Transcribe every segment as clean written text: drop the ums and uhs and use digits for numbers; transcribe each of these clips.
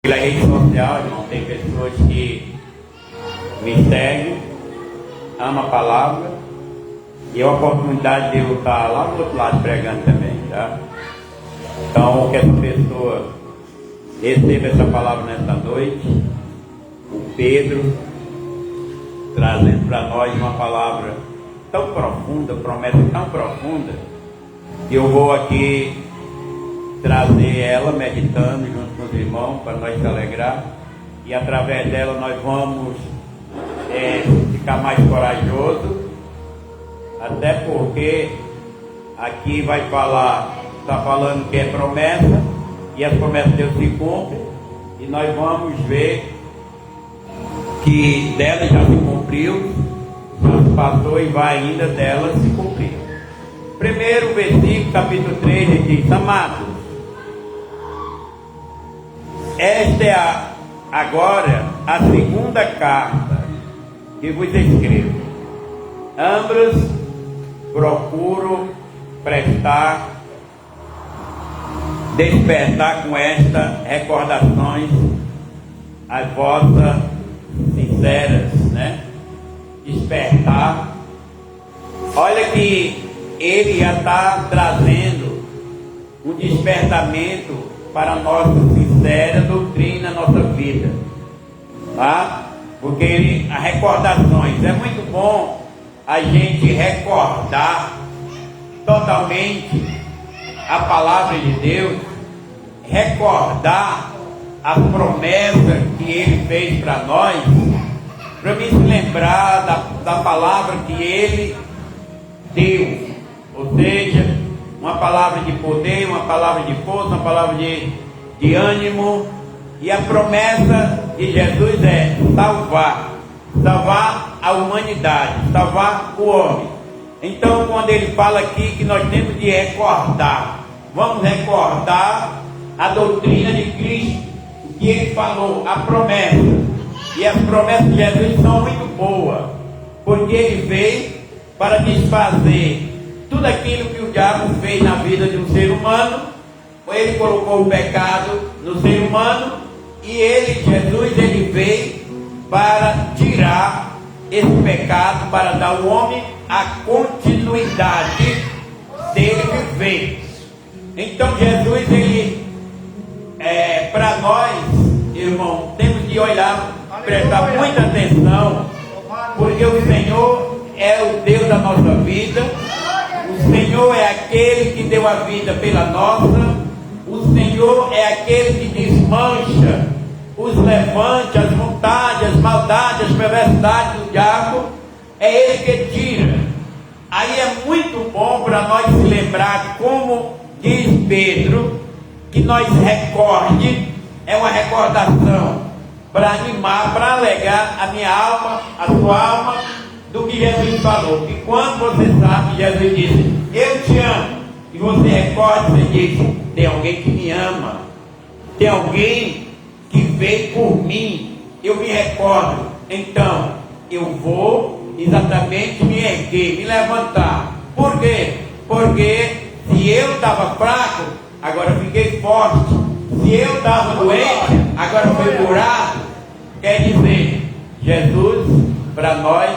Pela rede social, irmão, tem pessoas que me seguem, amam a palavra, e é uma oportunidade de eu estar lá do outro lado pregando também, tá? Então, que essa pessoa receba essa palavra nesta noite, o Pedro, trazendo para nós uma palavra tão profunda, promessa tão profunda, que eu vou aqui trazer ela meditando junto com os irmãos para nós se alegrar, e através dela nós vamos ficar mais corajoso, até porque aqui vai falar, está falando que é promessa, e as promessas de Deus se cumprem, e nós vamos ver que dela já se cumpriu, já se passou e vai ainda dela se cumprir. Primeiro versículo, capítulo 3, ele diz: amados, esta é agora a segunda carta que vos escrevo. Ambas procuro despertar com estas recordações as vossas sinceras, né? Despertar. Olha que ele já está trazendo um despertamento para a nossa sincera doutrina, nossa vida, tá? Porque as recordações, é muito bom a gente recordar totalmente a palavra de Deus, recordar as promessas que Ele fez para nós, para mim se lembrar da palavra que Ele deu, ou seja, uma palavra de poder, uma palavra de força, uma palavra de ânimo, e a promessa de Jesus é salvar a humanidade, salvar o homem. Então, quando ele fala aqui que nós temos de recordar, vamos recordar a doutrina de Cristo, o que ele falou, a promessa. E as promessas de Jesus são muito boas, porque ele veio para desfazer tudo aquilo que o diabo fez na vida de um ser humano. Ele colocou o pecado no ser humano, e Jesus, ele veio para tirar esse pecado, para dar ao homem a continuidade dele viver. Então Jesus, ele para nós, irmão, temos de olhar, prestar muita atenção, porque o Senhor é o Deus da nossa vida. O Senhor é aquele que deu a vida pela nossa. O Senhor é aquele que desmancha os levantes, as vontades, as maldades, as perversidades do diabo. É Ele que tira. Aí é muito bom para nós se lembrar, como diz Pedro, que nós recorde, é uma recordação para animar, para alegar a minha alma, a sua alma, do que Jesus falou. Que quando você sabe que Jesus disse, eu te amo, e você recorda, você diz, tem alguém que me ama, tem alguém que veio por mim, eu me recordo. Então eu vou exatamente me erguer, me levantar. Por quê? Porque se eu estava fraco, agora eu fiquei forte. Se eu estava doente, agora fui curado. Quer dizer, Jesus para nós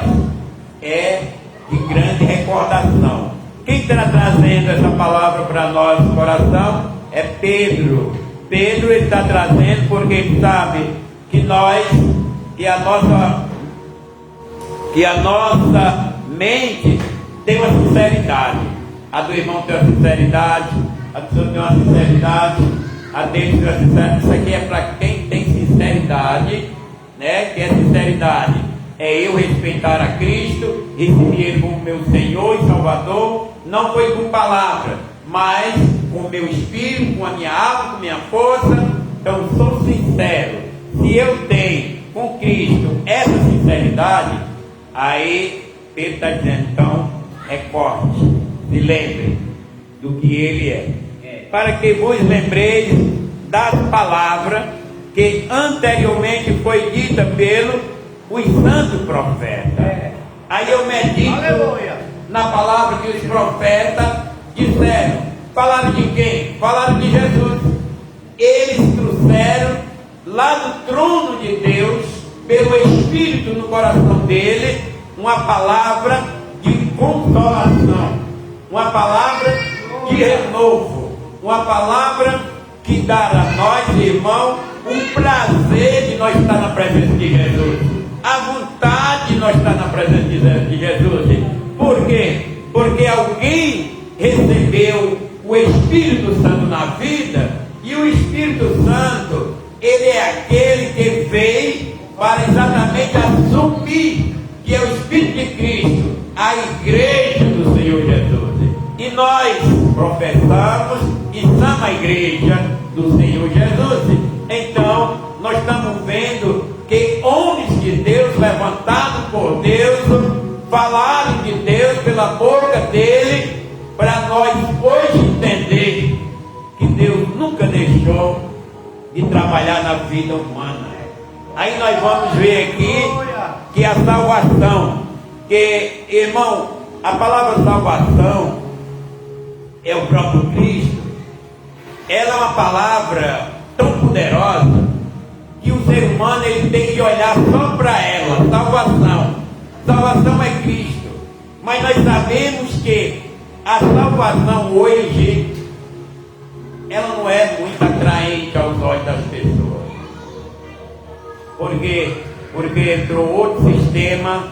é de grande recordação. Quem está trazendo essa palavra para nosso coração é Pedro. Pedro está trazendo porque ele sabe que a nossa mente tem uma sinceridade. A do irmão tem uma sinceridade, a do senhor tem uma sinceridade, a dele tem uma sinceridade. Isso aqui é para quem tem sinceridade, né? Que é sinceridade. É eu respeitar a Cristo, receber Ele como meu Senhor e Salvador, não foi com palavra, mas com o meu espírito, com a minha alma, com a minha força. Então sou sincero. Se eu tenho com Cristo essa sinceridade, aí Pedro está dizendo, então recorde, se lembre do que Ele é. Para que vos lembreis das palavras que anteriormente foi dita pelo os santos profetas. Aí eu medito na palavra que os profetas disseram. Falaram de quem? Falaram de Jesus. Eles trouxeram lá do trono de Deus, pelo Espírito no coração dele, uma palavra de consolação, uma palavra de renovo, uma palavra que dará a nós, irmão, o prazer de nós estar na presença de Jesus, a vontade de nós estar na presença de Jesus. Por quê? Porque alguém recebeu o Espírito Santo na vida, e o Espírito Santo, ele é aquele que veio para exatamente assumir, que é o Espírito de Cristo, a igreja do Senhor Jesus. E nós professamos e somos a igreja do Senhor Jesus. Então, nós estamos vendo que homens de Deus, levantados por Deus, falaram de Deus pela boca dele, para nós hoje entender que Deus nunca deixou de trabalhar na vida humana. Aí nós vamos ver aqui que a salvação, que, irmão, a palavra salvação é o próprio Cristo. Ela é uma palavra tão poderosa que o ser humano ele tem que olhar só para ela. Salvação é Cristo. Mas nós sabemos que a salvação hoje, ela não é muito atraente aos olhos das pessoas. Por quê? Porque entrou outro sistema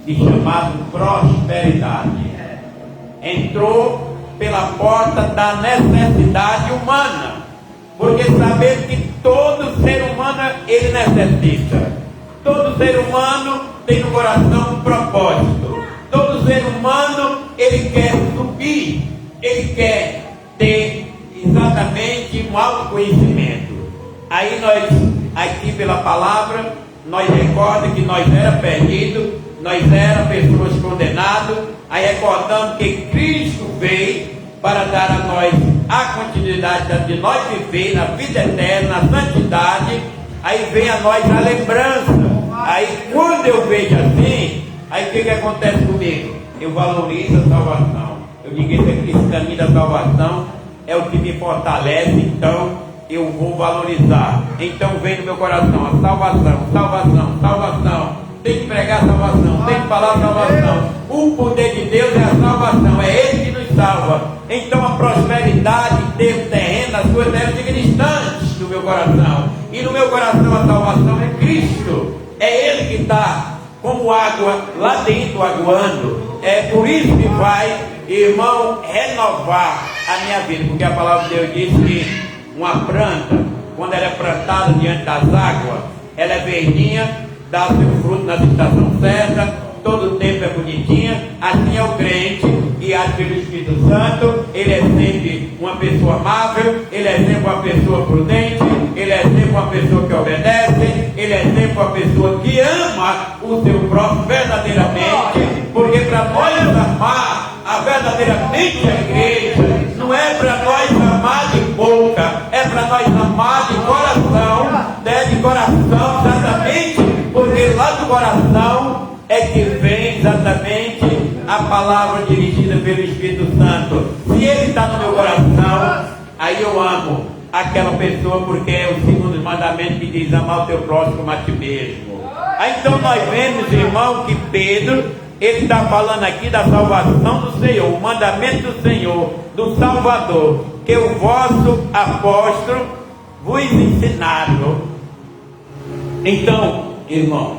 de chamado prosperidade. Entrou pela porta da necessidade humana. Porque sabemos que todo ser humano ele necessita. Todo ser humano tem no coração um propósito. Todo ser humano ele quer subir, ele quer ter exatamente um autoconhecimento. Aí nós, aqui pela palavra, nós recordamos que nós era perdidos, nós era pessoas condenadas. Aí recordamos que Cristo veio para dar a nós a continuidade de nós viver na vida eterna, na santidade. Aí vem a nós a lembrança. Aí quando eu vejo assim, aí o que acontece comigo? Eu valorizo a salvação. Eu digo que esse caminho da salvação é o que me fortalece, então eu vou valorizar. Então vem no meu coração a salvação. Tem que pregar a salvação, tem que falar a salvação. O poder de Deus é a salvação, é Ele que nos salva. Então a prosperidade, Deus, terreno, as coisas devem ficar distantes do meu coração. E no meu coração a salvação é Cristo. É Ele que está como água lá dentro aguando. É por isso que vai, irmão, renovar a minha vida. Porque a palavra de Deus diz que uma planta, quando ela é plantada diante das águas, ela é verdinha, dá seu fruto na estação certa, todo o tempo é bonitinha. Assim é o crente, guiado pelo Espírito Santo. Ele é sempre uma pessoa amável, ele é sempre uma pessoa prudente, ele é sempre uma pessoa que obedece, ele é sempre uma pessoa que ama o seu próximo verdadeiramente. Porque para nós amar verdadeiramente a igreja, não é para nós amar de boca, é para nós amar de coração, né? De coração, exatamente, porque lá do coração é que vem exatamente a palavra dirigida pelo Espírito Santo. Se ele está no meu coração, aí eu amo aquela pessoa, porque é o segundo mandamento que diz: amar o teu próximo como a ti mesmo. Aí então nós vemos, irmão, que Pedro, ele está falando aqui da salvação do Senhor, o mandamento do Senhor, do Salvador, que o vosso apóstolo vos ensinaram. Então, irmão,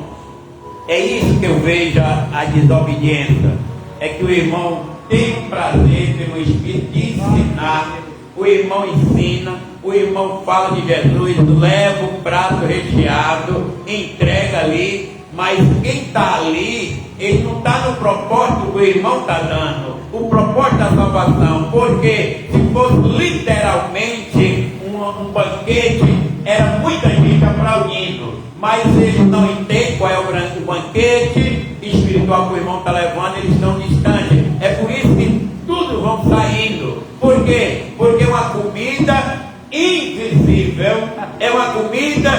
é isso que eu vejo a desobediência. É que o irmão tem prazer pelo Espírito de ensinar. O irmão ensina, o irmão fala de Jesus, leva o prato recheado, entrega ali. Mas quem está ali, ele não está no propósito que o irmão está dando, o propósito da salvação. Porque se fosse literalmente um banquete, era muita gente aplaudindo. Mas eles não entendem qual é o banquete espiritual que o irmão está levando, eles estão distantes. É por isso que tudo vão saindo. Por quê? Porque é uma comida invisível, é uma comida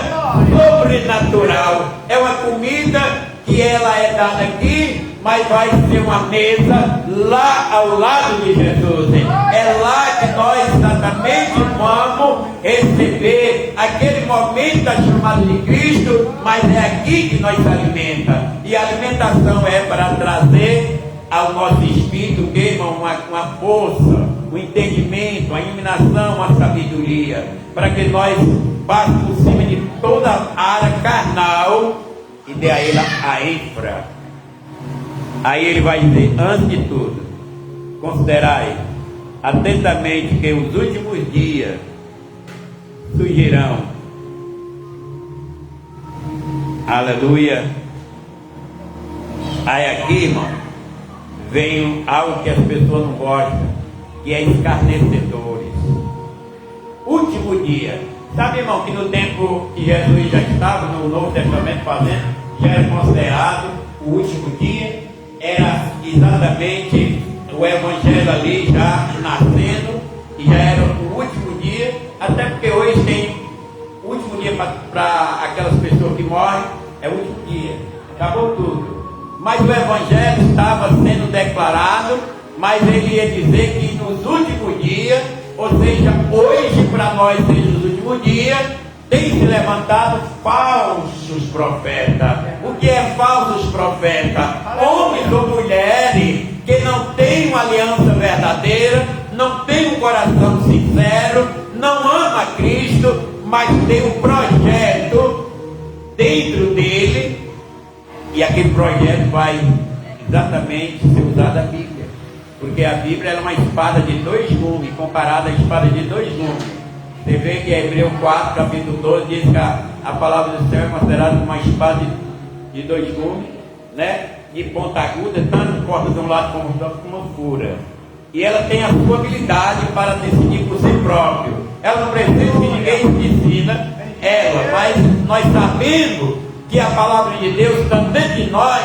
sobrenatural, é uma comida que ela é dada aqui, mas vai ser uma mesa lá ao lado de Jesus. É É lá que nós exatamente vamos receber aquele momento da chamada de Cristo, mas é aqui que nós se alimenta. E a alimentação é para trazer ao nosso espírito, uma força, um entendimento, uma iluminação, uma sabedoria, para que nós passemos por cima de toda a área carnal e dê a ele a ênfora. Aí ele vai dizer, antes de tudo, considerai atentamente que os últimos dias surgirão. Aleluia. Aí aqui, irmão, vem algo que as pessoas não gostam, que é escarnecedores. Último dia. Sabe, irmão, que no tempo que Jesus já estava no Novo Testamento fazendo, já era considerado o último dia, era exatamente o Evangelho ali já nascendo, e já era o último dia, até porque hoje tem o último dia para aquelas pessoas que morrem, é o último dia, acabou tudo. Mas o Evangelho estava sendo declarado, mas ele ia dizer que nos últimos dias, ou seja, hoje para nós seja os últimos dias, tem se levantado falsos profetas. O que é falsos profetas? Homens ou mulheres que não têm uma aliança verdadeira, não têm um coração sincero, não ama Cristo, mas tem um projeto dentro dele. E aquele projeto vai exatamente ser usado a Bíblia. Porque a Bíblia é uma espada de dois gumes, comparada à espada de dois gumes. Você vê que Hebreus 4, capítulo 12, diz que a palavra do Senhor é considerada uma espada de dois gumes, né? De ponta aguda, tanto corta de um lado como do outro, como fura. E ela tem a sua habilidade para decidir por si próprio. Ela não precisa que ninguém ensina ela, mas nós sabemos que a palavra de Deus também de nós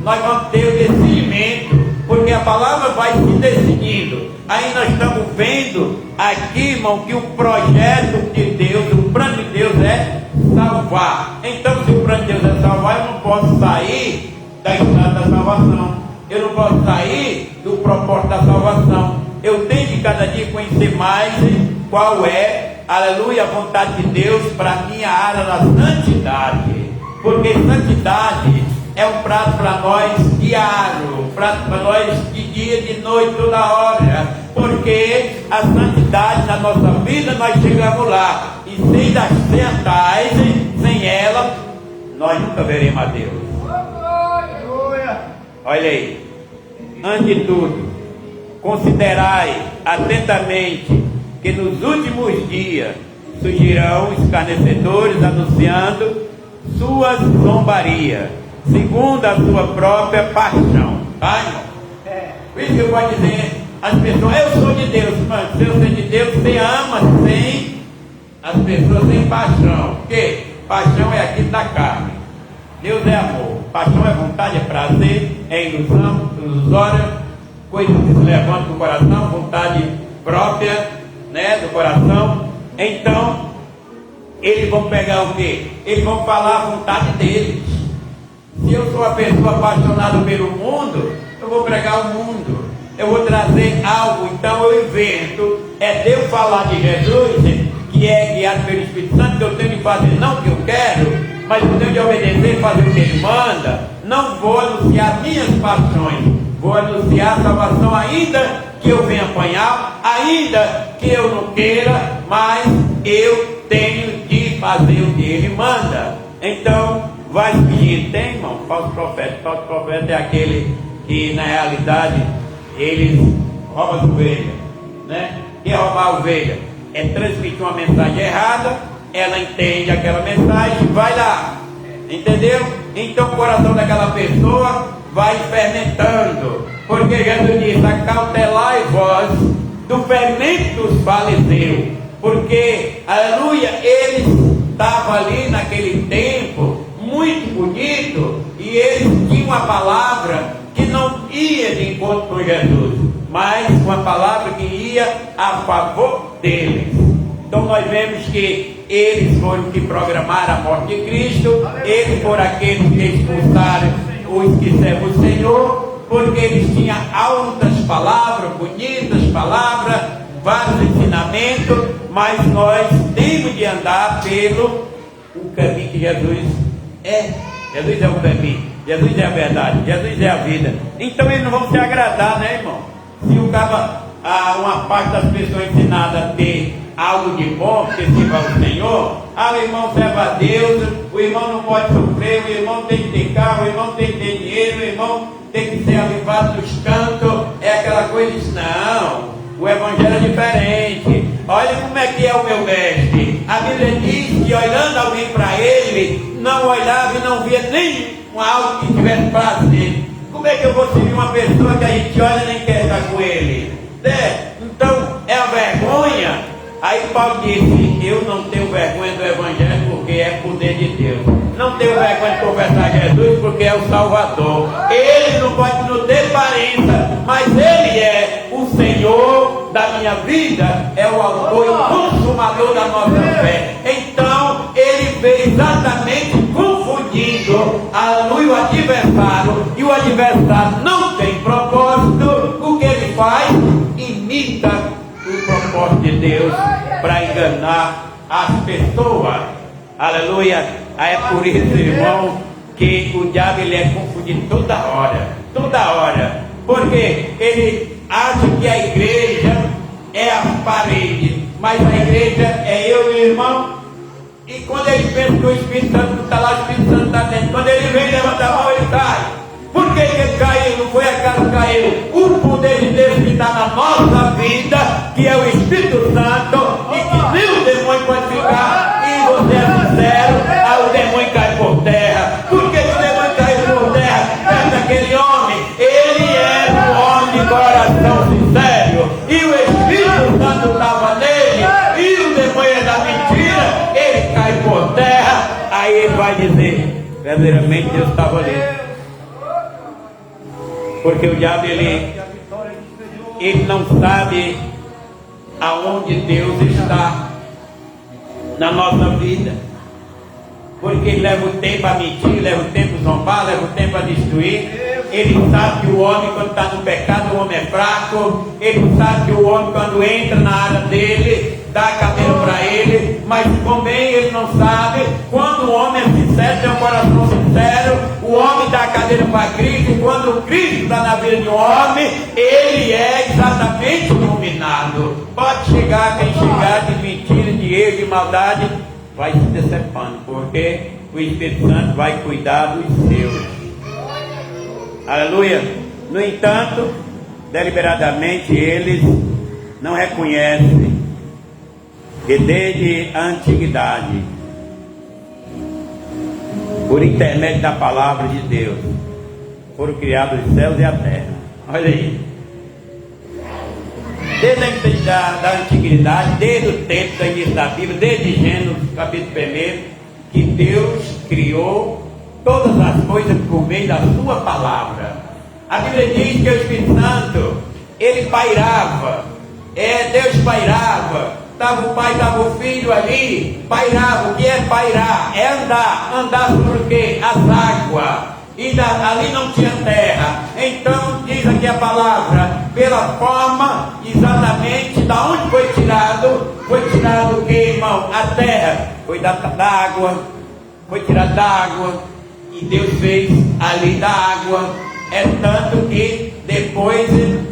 vamos ter o discernimento, porque a palavra vai se decidindo. Aí nós estamos vendo aqui, irmão, que o projeto de Deus, o plano de Deus é salvar. Então, se o plano de Deus é salvar, eu não posso sair da estrada da salvação, eu não posso sair do propósito da salvação. Eu tenho que cada dia conhecer mais qual é, aleluia, a vontade de Deus para a minha área da santidade. Porque santidade é um prato para nós diário, prato para nós de dia, de noite, toda hora. Porque a santidade na nossa vida nós chegamos lá. E sem das santidade, sem ela, nós nunca veremos a Deus. Olha aí. Antes de tudo, considerai atentamente que nos últimos dias surgirão escarnecedores anunciando suas zombarias, segundo a sua própria paixão. Tá, irmão? Por isso que eu vou dizer às pessoas, eu sou de Deus, mas se eu sou de Deus, você ama sem as pessoas sem paixão. Porque paixão é aquilo da carne. Deus é amor. Paixão é vontade, é prazer, é ilusão, ilusória, coisas que se levantam do coração, vontade própria, né, do coração. Então, eles vão pegar o quê? Eles vão falar a vontade deles. Se eu sou uma pessoa apaixonada pelo mundo, eu vou pregar o mundo. Eu vou trazer algo, então eu invento. É Deus falar de Jesus, que é guiado pelo Espírito Santo, que eu tenho que fazer não o que eu quero, mas eu tenho de obedecer e fazer o que Ele manda. Não vou anunciar minhas paixões, vou anunciar a salvação, ainda que eu venha apanhar, ainda que eu não queira, mas eu tenho de fazer o que Ele manda. Então, vai seguir. Tem, irmão, falso profeta. Falso profeta é aquele que, na realidade, eles roubam as ovelhas, né? E roubar a ovelha é transmitir uma mensagem errada, ela entende aquela mensagem, vai lá, entendeu? Então o coração daquela pessoa vai fermentando, porque Jesus disse: acautelai vós do fermento dos fariseus, porque, aleluia, eles estavam ali naquele tempo muito bonito, e eles tinham uma palavra que não ia de encontro com Jesus, mas uma palavra que ia a favor deles. Então nós vemos que eles foram que programaram a morte de Cristo, eles foram aqueles que expulsaram os que servem o Senhor, porque eles tinham altas palavras, bonitas palavras, vários ensinamentos, mas nós temos de andar pelo o caminho que Jesus é. Jesus é o caminho, Jesus é a verdade, Jesus é a vida. Então eles não vão se agradar, né, irmão? Se o cara, uma parte das pessoas ensinadas a ter algo de bom, porque sirva ao Senhor, o irmão serve a Deus, o irmão não pode sofrer, o irmão tem que ter carro, o irmão tem que ter dinheiro, o irmão tem que ser avivado dos cantos, é aquela coisa de não, o evangelho é diferente. Olha como é que é o meu mestre. A Bíblia diz que olhando alguém para ele, não olhava e não via nem algo que tivesse prazer. Como é que eu vou servir uma pessoa que a gente olha e nem quer estar com ele? Então é a vergonha. Aí Paulo disse, eu não tenho vergonha do evangelho porque é poder de Deus. Não tenho vergonha de confessar Jesus porque é o Salvador. Ele não pode não ter aparência, mas Ele é o Senhor da minha vida, é o autor e o consumador da nossa fé. Então Ele veio exatamente confundindo a luz e o adversário, e o adversário não tem propósito. O que ele faz? Imita o propósito de Deus para enganar as pessoas. Aleluia. É por isso, irmão, que o diabo ele é confundido toda hora, porque ele acha que a igreja é a parede, mas a igreja é eu e o irmão. E quando ele pensa que o Espírito Santo está lá, o Espírito Santo está dentro, quando ele vem levantar a mão, ele cai. Por que ele caiu? Não foi acaso que caiu. O poder de Deus que está na nossa vida, que é o Espírito Santo, e que nem o demônio pode ficar, e você é sincero, o demônio cai por terra. Por que o demônio caiu por terra? Perto daquele homem, ele era um homem de coração sincero, e o Espírito Santo estava nele, e o demônio é da mentira, ele cai por terra. Aí ele vai dizer, verdadeiramente Deus estava ali. Porque o diabo ele não sabe aonde Deus está na nossa vida. Porque ele leva o tempo a mentir, leva o tempo a zombar, leva o tempo a destruir. Ele sabe que o homem quando está no pecado, o homem é fraco. Ele sabe que o homem quando entra na área dele, dá a cadeira para ele. Mas também ele não sabe, quando o homem é sincero, tem um coração sincero, o homem dá a cadeira para Cristo. E quando o Cristo está na vida de um homem, ele é exatamente iluminado. Pode chegar quem chegar de mentira, de erro, de maldade, vai se decepando, porque o Espírito Santo vai cuidar dos seus. Aleluia. No entanto, deliberadamente eles não reconhecem que desde a antiguidade, por intermédio da palavra de Deus, foram criados os céus e a terra. Olha aí. Desde a antiguidade, desde o tempo do início da Bíblia, desde Gênesis capítulo 1, que Deus criou todas as coisas por meio da sua palavra. A Bíblia diz que o Espírito Santo, ele pairava, Deus pairava, estava o Pai, estava o Filho ali, pairava. O que é pairar? É andar sobre o quê? As águas. E ali não tinha terra. Então diz aqui a palavra, pela forma exatamente da onde foi tirado o que, irmão? A terra foi da água, foi tirada da água, e Deus fez ali da água. É tanto que depois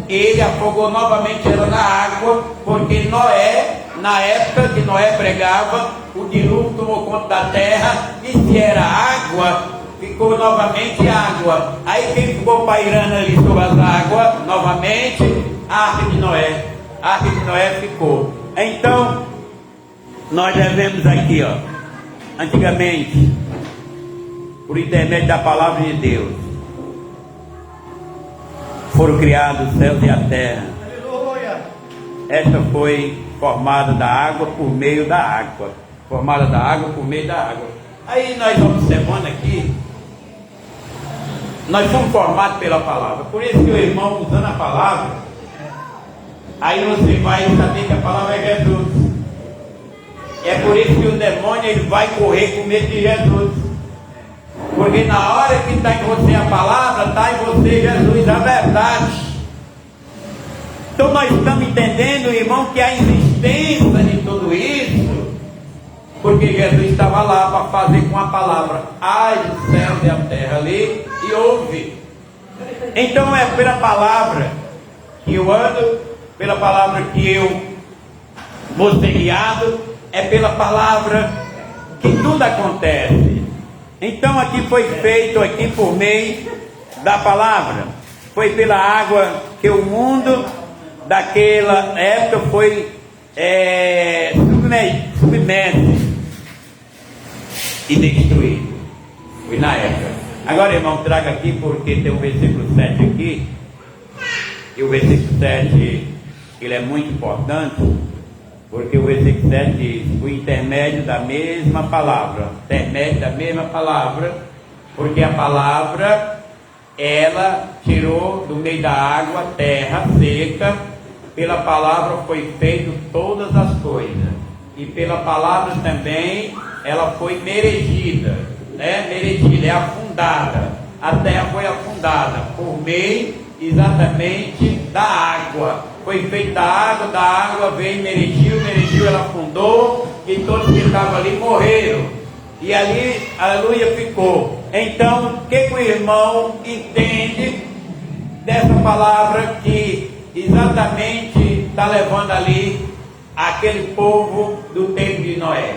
ele afogou novamente ela na água, porque Noé, na época que Noé pregava, o dilúvio tomou conta da terra, e se era água, ficou novamente água. Aí quem ficou pairando ali sobre as águas, novamente, a arca de Noé. A arca de Noé ficou. Então, nós devemos aqui, antigamente, por intermédio da palavra de Deus, foram criados os céus e a terra. Esta foi formada da água por meio da água. Formada da água por meio da água. Aí nós observando aqui, nós fomos formados pela palavra. Por isso que o irmão, usando a palavra, aí você vai saber que a palavra é Jesus. É por isso que o demônio ele vai correr com medo de Jesus. Porque na hora que está em você a palavra, está em você Jesus, a verdade. Então nós estamos entendendo, irmão, que a existência de tudo isso, porque Jesus estava lá para fazer com a palavra, haja o céu e a terra ali, e ouve. Então é pela palavra que eu ando, pela palavra que eu vou ser guiado, é pela palavra que tudo acontece. Então aqui foi feito aqui por meio da palavra, foi pela água que o mundo daquela época foi submerso e destruído. Foi na época. Agora, irmão, traga aqui porque tem o versículo 7 aqui. E o versículo 7 ele é muito importante, porque o versículo 7 diz: o intermédio da mesma palavra. Intermédio da mesma palavra, porque a palavra ela tirou do meio da água terra seca. Pela palavra foi feito todas as coisas, e pela palavra também ela foi mergida, né? Mergida é afundada. A terra foi afundada por meio exatamente da água. Foi feita da água veio, mergiu, ela afundou, e todos que estavam ali morreram. E ali, aleluia, ficou. Então, o que o irmão entende dessa palavra que exatamente está levando ali aquele povo do tempo de Noé?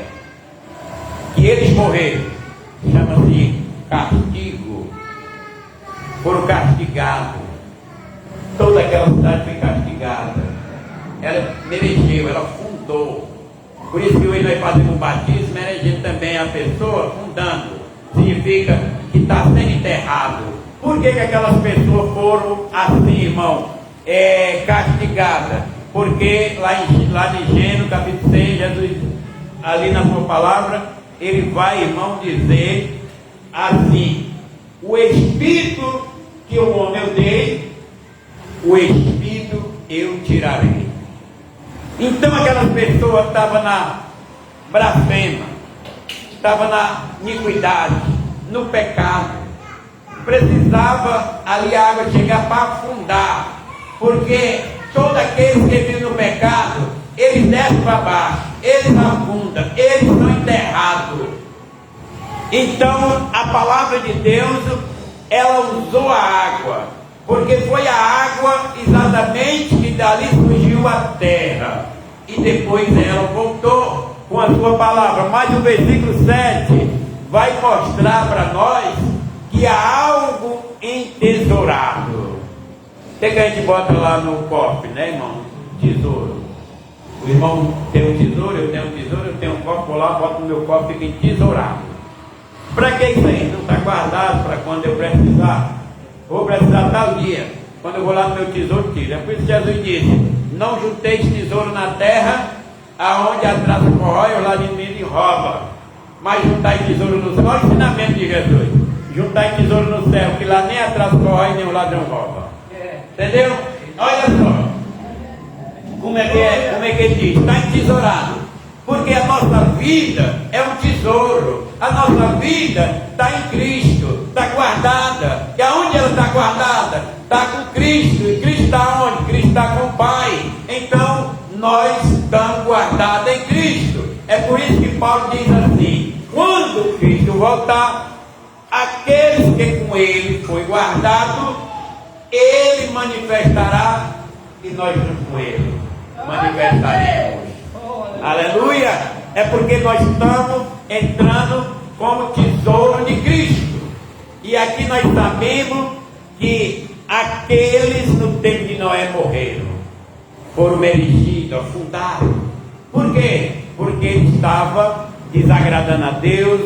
Que eles morreram, chama-se castigo, foram castigados. Toda aquela cidade foi castigada, ela mergeu, ela afundou. Por isso que hoje nós fazemos um batismo, mergendo também a pessoa, afundando, significa que está sendo enterrado. Por que aquelas pessoas foram assim, irmão, castigadas? Porque lá em Gênesis capítulo 6, Jesus, ali na sua palavra, ele vai, irmão, dizer assim: o Espírito que o homem eu dei, o Espírito eu tirarei. Então aquelas pessoas estavam na blasfema, estavam na iniquidade, no pecado. Precisava ali a água chegar para afundar, porque todos aqueles que vivem no pecado, eles descem para baixo, eles afundam, eles são enterrados. Então a palavra de Deus, ela usou a água, porque foi a água exatamente que dali surgiu a terra, e depois ela voltou com a sua palavra. Mas o versículo 7 vai mostrar para nós que há algo entesourado. O que a gente bota lá no cofre, né, irmão? Tesouro. O irmão tem um tesouro, eu tenho um tesouro, eu tenho um cofre, vou lá, boto no meu cofre e fica entesourado. Para que isso aí? Não está guardado para quando eu precisar. Vou precisar tal dia. Quando eu vou lá no meu tesouro, tiro. É por isso que Jesus disse: não junteis tesouro na terra, aonde a traça corrói, o ladino e rouba. Mas juntai tesouro no céu. Olha o ensinamento de Jesus: juntai tesouro no céu, que lá nem a traça corrói, nem o ladrão rouba. Entendeu? Olha só. Como é que ele diz? Está entesourado. Porque a nossa vida é um tesouro. A nossa vida está em Cristo, está guardada. E aonde ela está guardada? Está com Cristo. E Cristo está onde? Cristo está com o Pai. Então nós estamos guardados em Cristo. É por isso que Paulo diz assim: quando Cristo voltar, aqueles que com ele foi guardado, ele manifestará, e nós com ele manifestaremos. Aleluia! É porque nós estamos entrando como tesouro de Cristo. E aqui nós sabemos que aqueles no tempo de Noé morreram, foram mergidos, afundados. Por quê? Porque ele estava desagradando a Deus,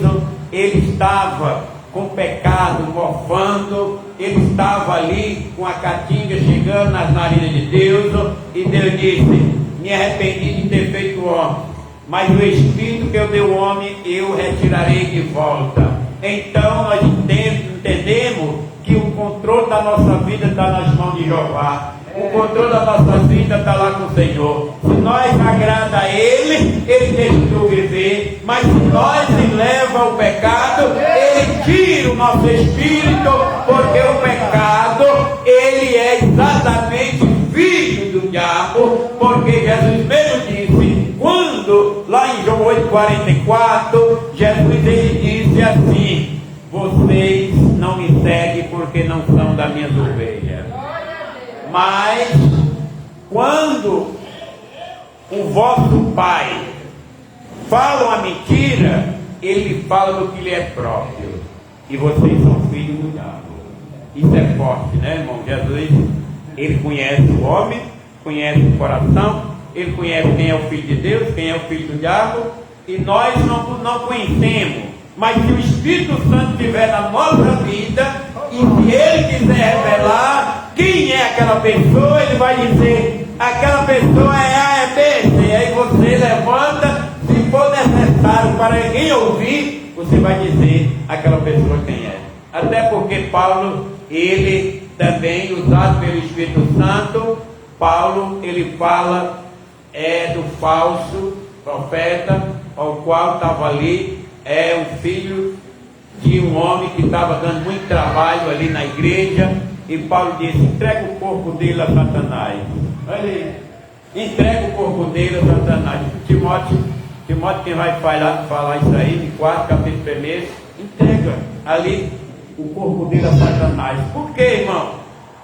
ele estava com pecado, mofando, ele estava ali com a caatinga chegando nas narinas de Deus, e Deus disse: me arrependi de ter feito o homem, mas o Espírito que eu dei ao homem, eu retirarei de volta. Então nós entendemos que o controle da nossa vida está nas mãos de Jeová. O controle da nossa vida está lá com o Senhor. Se nós agrada a Ele, Ele deixa eu viver. Mas se nós leva o pecado, Ele tira o nosso espírito, porque o pecado, ele é exatamente filho do diabo, porque Jesus mesmo disse, quando, lá em João 8,44, Jesus ele disse assim: vocês não me seguem porque não são das minhas ovelhas. Mas, quando o vosso pai fala uma mentira, ele fala do que lhe é próprio, e vocês são filhos do diabo. Isso é forte, né, irmão? Jesus, ele conhece o homem, conhece o coração, ele conhece quem é o filho de Deus, quem é o filho do diabo, e nós não conhecemos. Mas se o Espírito Santo estiver na nossa vida, e se ele quiser revelar quem é aquela pessoa, ele vai dizer: aquela pessoa é A, é B, C. Aí você levanta, se for necessário para ninguém ouvir, você vai dizer aquela pessoa quem é. Até porque Paulo, ele também, usado pelo Espírito Santo, Paulo, ele fala do falso profeta, ao qual estava ali, um filho de um homem que estava dando muito trabalho ali na igreja, e Paulo disse: entrega o corpo dele a Satanás. Olha aí, entrega o corpo dele a Satanás. Timóteo quem vai falar isso aí, de 4, capítulo 1, entrega ali o corpo dele a Satanás. Por quê, irmão?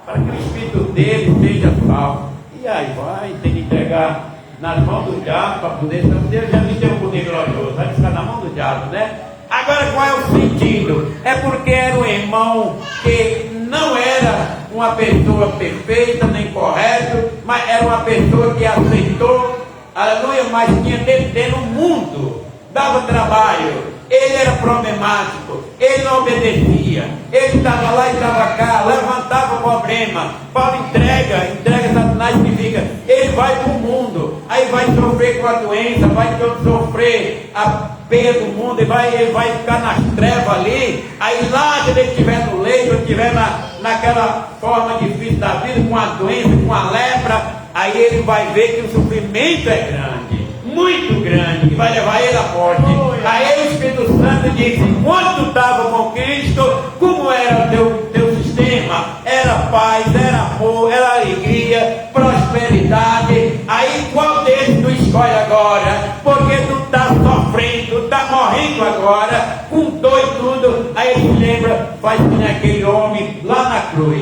Para que o espírito dele seja salvo. E aí vai, tem que entregar nas mãos do diabo para poder. Deus já me deu um poder glorioso, vai ficar na mão do diabo, né? Agora, qual é o sentido? É porque era um irmão que não era uma pessoa perfeita nem correta, mas era uma pessoa que aceitou, aleluia, mas tinha dentro no mundo, dava trabalho. Ele era problemático, ele não obedecia, ele estava lá e estava cá, levantava problema. Paulo entrega Satanás, significa, ele vai para o mundo, aí vai sofrer com a doença, vai sofrer a perda do mundo, ele vai ficar nas trevas ali. Aí lá, quando ele estiver no leito, estiver naquela forma difícil da vida, com a doença, com a lepra, aí ele vai ver que o sofrimento é grande, muito grande, que vai levar ele à morte. Aí o Espírito Santo disse: enquanto tu estava com Cristo, como era o teu sistema? Era paz, era amor, era alegria, prosperidade. Aí qual deles tu escolhe agora? Porque tu está sofrendo, tu está morrendo agora, com dor e tudo. Aí ele lembra, faz que nem aquele homem lá na cruz.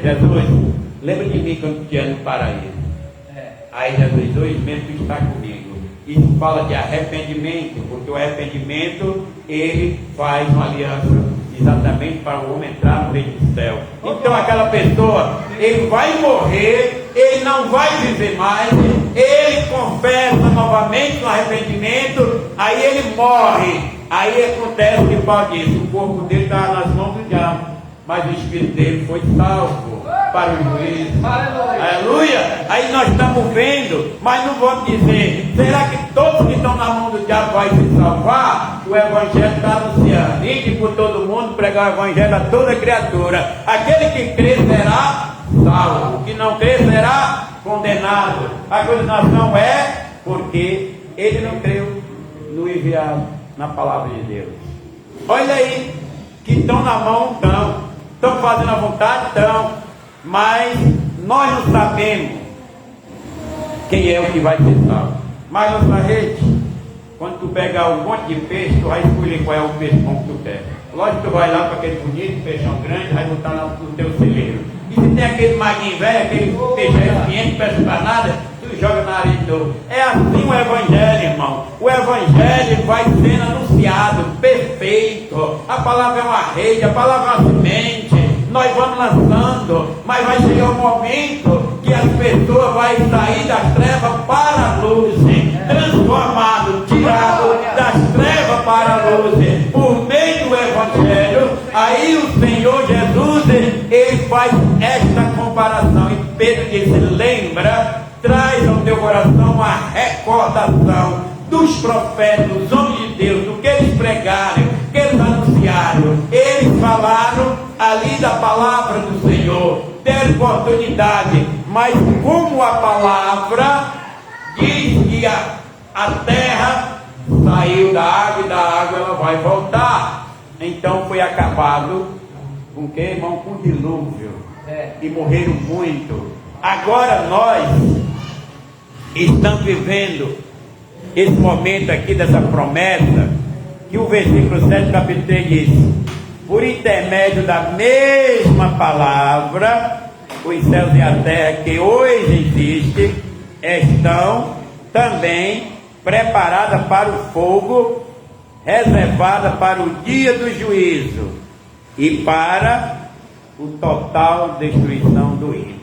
Jesus, lembra de mim quando te ando no paraíso. Aí Jesus, hoje mesmo tu está comigo. Isso fala de arrependimento, porque o arrependimento, ele faz uma aliança exatamente para o homem entrar no reino do céu. Então aquela pessoa, ele vai morrer, ele não vai viver mais, ele confessa novamente no arrependimento, aí ele morre. Aí acontece o que Paulo disse: o corpo dele está nas mãos do diabo, mas o espírito dele foi salvo para o juízo. Aleluia! Aí nós estamos vendo, mas não vamos dizer: será que todos que estão na mão do diabo vão se salvar? O Evangelho está anunciando: ide por todo mundo, pregar o Evangelho a toda criatura. Aquele que crer será salvo, o que não crer será condenado. A condenação é porque ele não creu no enviado, na palavra de Deus. Olha aí, que estão na mão, estão fazendo a vontade, mas nós não sabemos quem é o que vai ser salvo. Mas nossa rede, quando tu pegar um monte de peixe, tu vai escolher qual é o peixe bom que tu quer. Lógico que tu vai lá para aquele bonito, peixão grande, vai botar lá no teu celeiro. E se tem aquele maguinho velho, aquele peixe que não presta para nada, tu joga na areia de novo. É assim o Evangelho, irmão. O Evangelho vai sendo anunciado, perfeito. A palavra é uma rede, a palavra é uma semente. Nós vamos lançando, mas vai chegar um momento que as pessoas vão sair das trevas para a luz, transformado, tirado das trevas para a luz, por meio do Evangelho. Aí o Senhor Jesus, ele faz esta comparação, e Pedro disse: lembra, traz ao teu coração uma recordação dos profetas, dos homens de Deus, do que eles pregaram, que eles anunciaram. Eles falaram ali da palavra do Senhor, deram oportunidade, mas como a palavra diz que a terra saiu da água e da água ela vai voltar, então foi acabado com o que, irmão? Com o dilúvio. E morreram muito. Agora nós estamos vivendo esse momento aqui dessa promessa, que o versículo 7 do capítulo 3 diz: por intermédio da mesma palavra, os céus e a terra que hoje existem estão também preparadas para o fogo, reservada para o dia do juízo e para o total destruição do ímpio.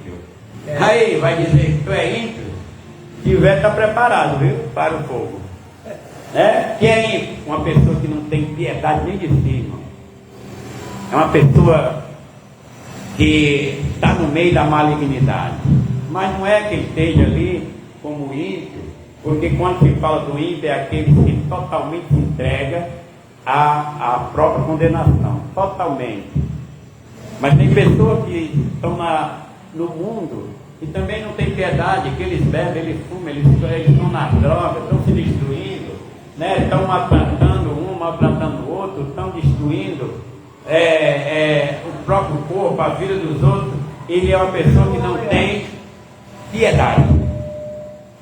Aí vai dizer que tu é ímpio? Se tiver, está preparado, viu? Para o fogo. Quem é ímpio? Uma pessoa que não tem piedade nem de si, irmão. É uma pessoa que está no meio da malignidade. Mas não é que esteja ali como ímpio, porque quando se fala do ímpio, é aquele que totalmente se entrega à própria condenação. Totalmente. Mas tem pessoas que estão no mundo e também não tem piedade, que eles bebem, eles fumam, eles estão na droga, estão se destruindo, né? Estão maltratando um, maltratando o outro, estão destruindo o próprio corpo, a vida dos outros. Ele é uma pessoa que não tem piedade.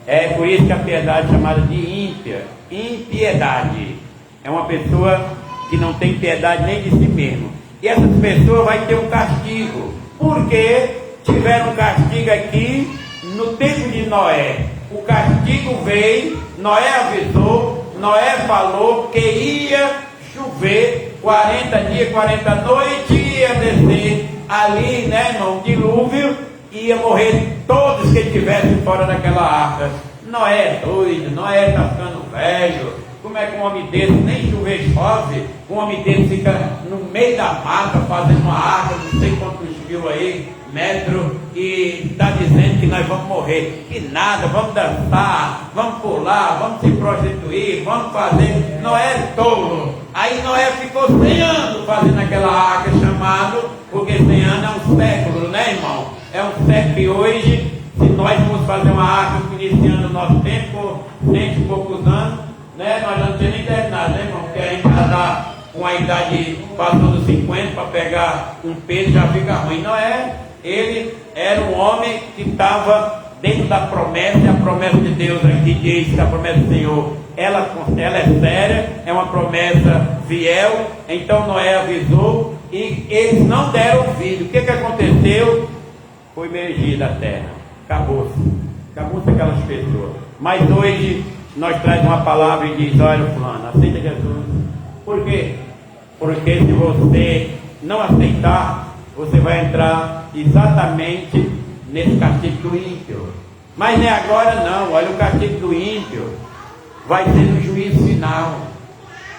É por isso que a piedade é chamada de ímpia. Impiedade é uma pessoa que não tem piedade nem de si mesmo. E essas pessoas vão ter um castigo, porque tiveram um castigo aqui no tempo de Noé. O castigo veio, Noé avisou, Noé falou que ia chover 40 dias, 40 noites, ia descer ali, né, irmão, dilúvio, ia morrer todos que estivessem fora daquela arca. Noé é doido, Noé está ficando velho. Como é que um homem desse, nem chover chove, um homem desse fica no meio da mata fazendo uma arca, não sei quantos mil aí, metro, e está dizendo que nós vamos morrer? Que nada, vamos dançar, vamos pular, vamos se prostituir, vamos fazer. Noé é tolo. Aí Noé ficou 100 anos fazendo aquela arca chamado, porque 100 anos é um século, né, irmão? É um século. E hoje, se nós formos fazer uma arca iniciando o nosso tempo, 100 e poucos anos, né, nós não temos nem terminado, né, irmão? Porque a gente já está com a idade passou dos 50 para pegar um peso, já fica ruim. Noé, ele era um homem que estava dentro da promessa, e a promessa de Deus aqui diz que a promessa do Senhor, ela é séria, é uma promessa fiel. Então Noé avisou e eles não deram ouvido. O que aconteceu? Foi emergida a terra, acabou-se aquelas pessoas. Mas hoje nós traz uma palavra e diz: olha, fulano, aceita Jesus. Por quê? Porque se você não aceitar, você vai entrar exatamente nesse castigo do ímpio. Mas nem agora não. Olha, o castigo do ímpio vai ser no juízo final.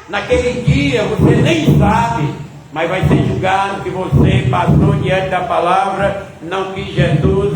Naquele dia você nem sabe, mas vai ser julgado que você passou diante da palavra, não quis Jesus,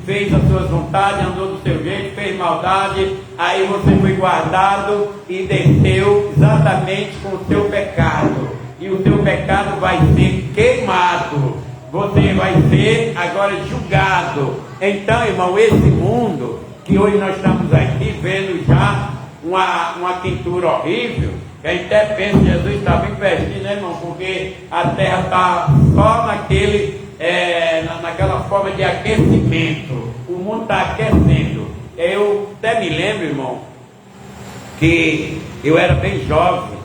fez as suas vontades, andou do seu jeito, fez maldade, aí você foi guardado e desceu exatamente com o seu pecado, e o seu pecado vai ser queimado, você vai ser agora julgado. Então, irmão, esse mundo que hoje nós estamos aqui vendo já uma quintura horrível, que a gente até pensa que Jesus está bem pertinho, né, irmão? Porque a terra está só naquela forma de aquecimento. O mundo está aquecendo. Eu até me lembro, irmão, que eu era bem jovem.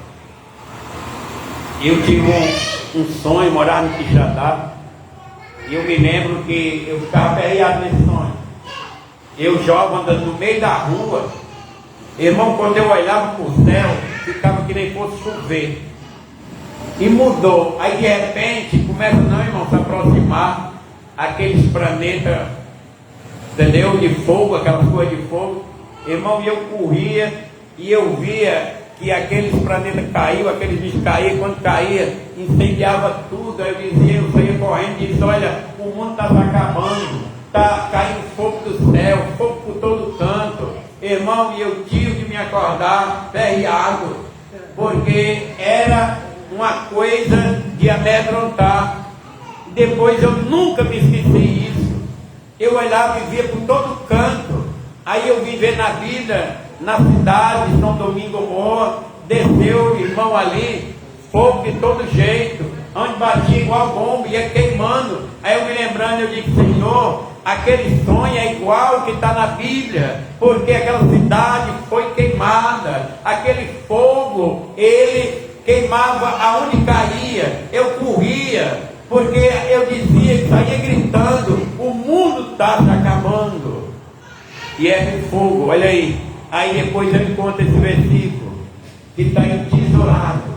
Eu tive um sonho, morar no Quixadá. E eu me lembro que eu ficava aperreado nesse sonho. Eu jovem andando no meio da rua. Irmão, quando eu olhava para o céu, ficava que nem fosse chover. E mudou. Aí de repente começa, não, irmão, se aproximar aqueles planetas, entendeu? De fogo, aquelas coisas de fogo. Irmão, e eu corria e eu via que aqueles planetas caíam, aqueles bichos caíam, quando caía, incendiava tudo. Aí eu saía correndo e disse: olha, o mundo está se acabando, está caindo fogo do céu, fogo por todo canto. Irmão, e eu tive que me acordar ferreado, porque era uma coisa de amedrontar. Depois eu nunca me esqueci isso. Eu olhava e via por todo canto. Aí eu vim ver na vida, na cidade, São Domingo Moa, desceu, irmão, ali, fogo de todo jeito, onde batia igual bomba, ia queimando. Aí eu me lembrando, eu digo: Senhor, aquele sonho é igual que está na Bíblia, porque aquela cidade foi queimada, aquele fogo, ele queimava aonde caía, eu corria, porque eu dizia, saía gritando, o mundo está se acabando, e é um fogo, olha aí depois eu encontro esse versículo, que está entesourado,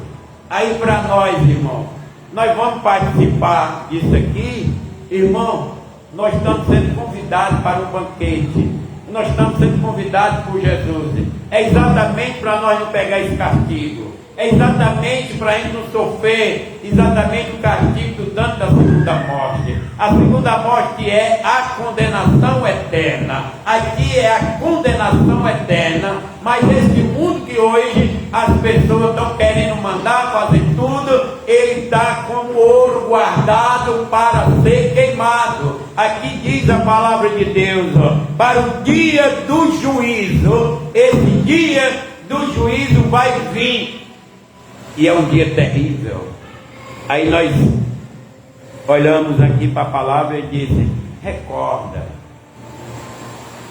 aí para nós, irmão, nós vamos participar disso aqui, irmão, nós estamos sendo convidados para um banquete, nós estamos sendo convidados por Jesus, é exatamente para nós não pegar esse castigo, é exatamente para a gente não sofrer exatamente o castigo do dano da segunda morte. A segunda morte é a condenação eterna, aqui é a condenação eterna, mas esse mundo que hoje as pessoas estão querendo mandar fazer tudo, ele está como ouro guardado para ser queimado. Aqui diz a palavra de Deus, para o dia do juízo, esse dia do juízo vai vir, e é um dia terrível. Aí nós olhamos aqui para a palavra e dizem, recorda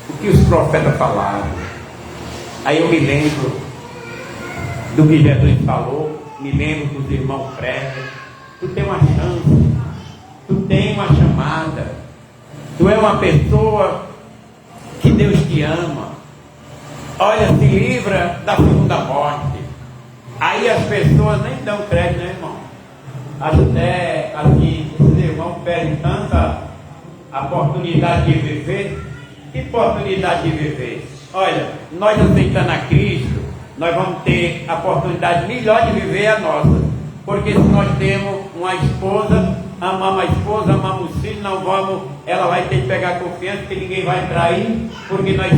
o que os profetas falaram. Aí eu me lembro do que Jesus falou, me lembro dos irmãos pregam, tu tem uma chance, tu tem uma chamada, tu é uma pessoa que Deus te ama, olha, se livra da segunda morte. Aí as pessoas nem dão crédito, né, irmão? Até assim, esses irmãos perdem tanta oportunidade de viver. Que oportunidade de viver? Olha, nós aceitando a Cristo, nós vamos ter a oportunidade melhor de viver a nossa. Porque se nós temos uma esposa, amamos a esposa, amamos o filho, não vamos, ela vai ter que pegar confiança que ninguém vai trair, porque nós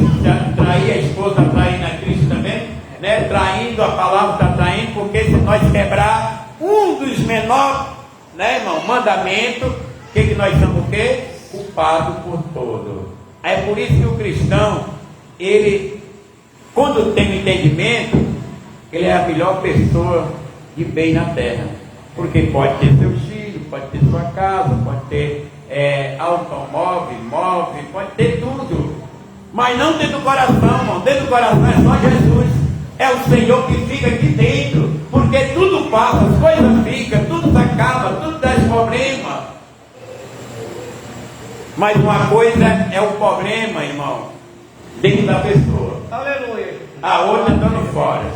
trair a esposa, traindo a Cristo também. Né, traindo, a palavra está traindo, porque se nós quebrar um dos menores, né, irmão, mandamento, que nós somos o quê? Culpados por todo. É por isso que o cristão, ele, quando tem entendimento, ele é a melhor pessoa de bem na terra, porque pode ter seus filhos, pode ter sua casa, pode ter automóvel, imóvel, pode ter tudo, mas não dentro do coração, irmão. Dentro do coração é só Jesus. É o Senhor que fica aqui dentro, porque tudo passa, as coisas ficam, tudo se acaba, tudo dá problema. Mas uma coisa é o problema, irmão, dentro da pessoa. Aleluia. A outra estando fora.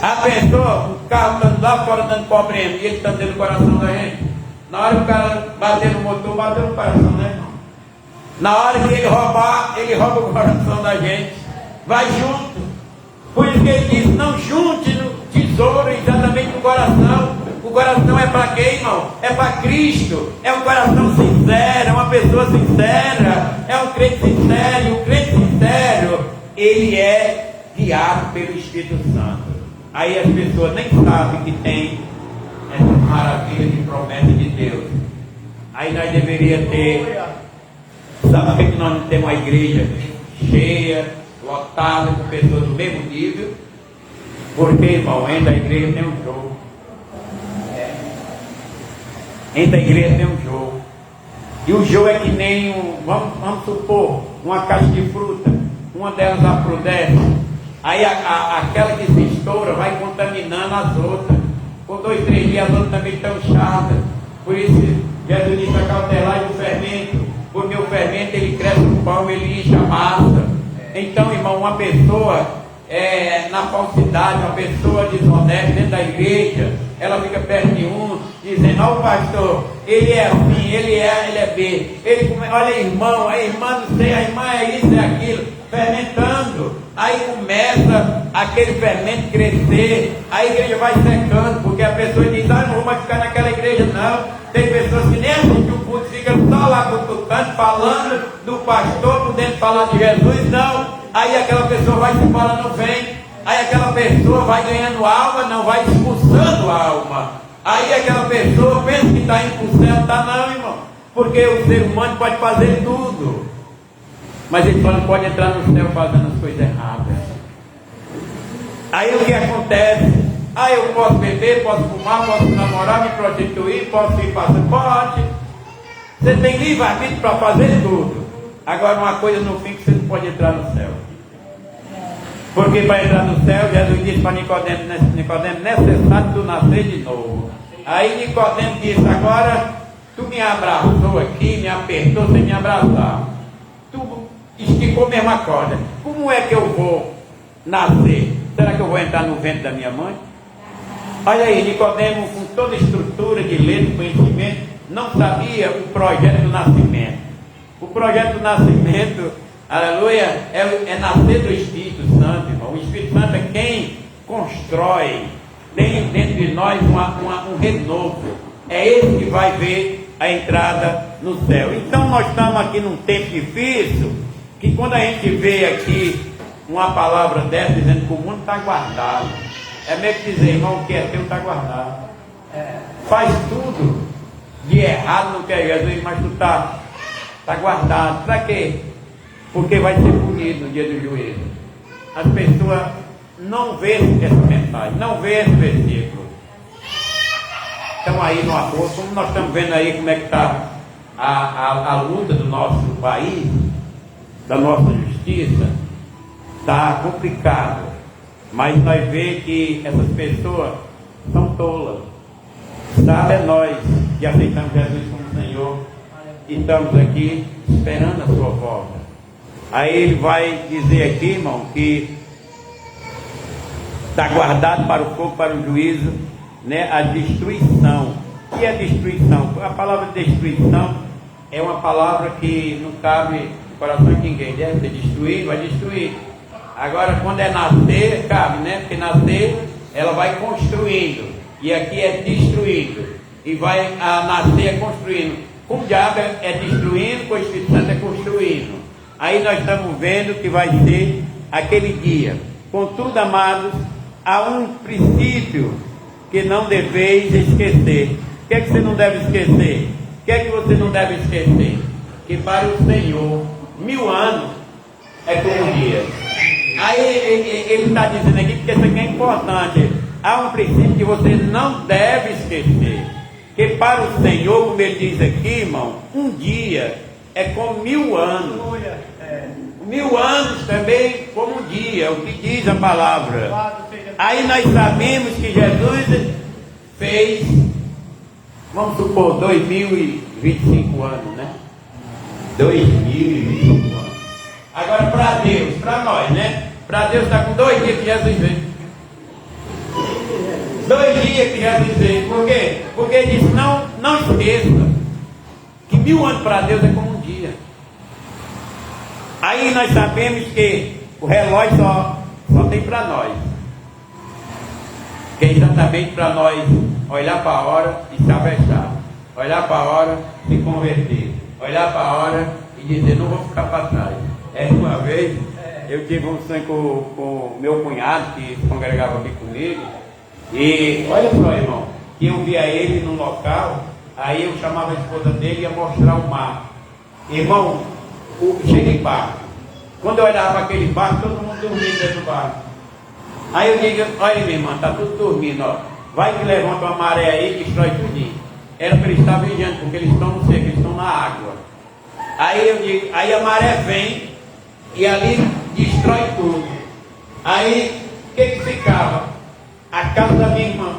A pessoa, o carro estando lá fora dando problema, e ele está dentro do coração da gente. Na hora que o cara bater no motor, bateu no coração, né, irmão? Na hora que ele roubar, ele rouba o coração da gente. Vai junto. Por isso que ele diz, não junte no tesouro exatamente no coração. O coração é para quem, irmão? É para Cristo. É um coração sincero, é uma pessoa sincera, é um crente sincero. E o crente sincero, ele é guiado pelo Espírito Santo. Aí as pessoas nem sabem que tem essa maravilha de promessa de Deus. Aí nós deveríamos ter, sabe por que nós não temos uma igreja cheia, lotada com pessoas do mesmo nível? Porque, irmão, entre a igreja tem um jogo. Entre a igreja tem um jogo. E o jogo é que nem vamos supor, uma caixa de fruta. Uma delas aprodece. Aí aquela que se estoura vai contaminando as outras. Com 2, 3 dias as outras também estão chatas. Por isso Jesus disse a cautelar do fermento. Porque o fermento ele cresce no pão, ele enche a massa. Então, irmão, uma pessoa na falsidade, uma pessoa desonesta dentro da igreja, ela fica perto de um, dizendo, ó, o pastor, ele é assim, ele é B. Olha, irmão, a irmã não sei, a irmã é isso, é aquilo, fermentando. Aí começa aquele fermento crescer, a igreja vai secando, porque a pessoa diz, não vou mais ficar naquela igreja, não. Tem pessoas que nem assistem o culto, ficam só lá cutucando, falando do pastor, podendo falar de Jesus, não. Aí aquela pessoa vai se embora, não vem. Aí aquela pessoa vai ganhando alma, não vai expulsando a alma. Aí aquela pessoa pensa que está indo para o céu, está não, irmão. Porque o ser humano pode fazer tudo, mas ele só não pode entrar no céu fazendo as coisas erradas. Aí o que acontece? Ah, eu posso beber, posso fumar, posso namorar, me prostituir, posso ir para pode. Você tem livre-arbítrio para fazer tudo. Agora uma coisa no fim que você não pode entrar no céu. Porque para entrar no céu, Jesus disse para Nicodemo, necessário tu nascer de novo. Aí Nicodemo disse, agora tu me abraçou aqui, me apertou sem me abraçar. Tu esticou a mesma corda. Como é que eu vou nascer? Será que eu vou entrar no ventre da minha mãe? Olha aí, Nicodemo, com toda a estrutura de lei, de conhecimento, não sabia o projeto do nascimento. O projeto do nascimento, aleluia, é nascer do Espírito Santo, irmão. O Espírito Santo é quem constrói, tem dentro de nós um renovo. É ele que vai ver a entrada no céu. Então nós estamos aqui num tempo difícil, que quando a gente vê aqui uma palavra dessa dizendo que o mundo está guardado, é meio que dizer, irmão, o que é teu está guardado. Faz tudo de errado no que é Jesus, mas tu está guardado. Para quê? Porque vai ser punido no dia do juízo. As pessoas não veem essa mensagem, não veem esse versículo. Estão aí no acordo, como nós estamos vendo aí como é que está a luta do nosso país, da nossa justiça, está complicado. Mas nós vemos que essas pessoas são tolas. Sabe, é nós que aceitamos Jesus como Senhor e estamos aqui esperando a sua volta. Aí ele vai dizer aqui, irmão, que está guardado para o fogo, para o juízo, né, a destruição. O que é destruição? A palavra destruição é uma palavra que não cabe no coração de ninguém. Deve ser destruir, vai destruir. Agora, quando é nascer, cabe, né? Porque nascer, ela vai construindo. E aqui é destruindo. E vai a nascer é construindo. Com o diabo é destruindo, com o Espírito Santo é construindo. Aí nós estamos vendo que vai ser aquele dia. Contudo, amados, há um princípio que não deveis esquecer. O que é que você não deve esquecer? O que é que você não deve esquecer? Que para o Senhor, 1000 anos é como um dia. Aí ele está dizendo aqui, porque isso aqui é importante. Há um princípio que você não deve esquecer. Que para o Senhor, como ele diz aqui, irmão, um dia é como 1000 anos. 1000 anos também como um dia, o que diz a palavra. Aí nós sabemos que Jesus fez, vamos supor, 2025 anos, né? 2025 anos. Agora para Deus, para nós, né? Para Deus está com 2 dias que Jesus veio. 2 dias que Jesus veio. Por quê? Porque ele disse, não esqueça que 1000 anos para Deus é como um dia. Aí nós sabemos que o relógio só tem para nós. Que é exatamente para nós olhar para a hora e se avestar. Olhar para a hora e se converter. Olhar para a hora e dizer, não vou ficar para trás. Uma vez eu tive um sonho com meu cunhado que se congregava aqui comigo. E olha só, irmão, que eu via ele num local, aí eu chamava a esposa dele e ia mostrar o mar. Irmão, cheio de barco. Quando eu olhava aquele barco, todo mundo dormindo dentro do barco. Aí eu digo, olha minha irmã, está tudo dormindo, ó. Vai que levanta uma maré aí e destrói tudinho. Era para eles estar vigiando, porque eles estão no seco, eles estão na água. Aí eu digo, aí a maré vem e ali destrói tudo. Aí o que ficava? A casa da minha irmã.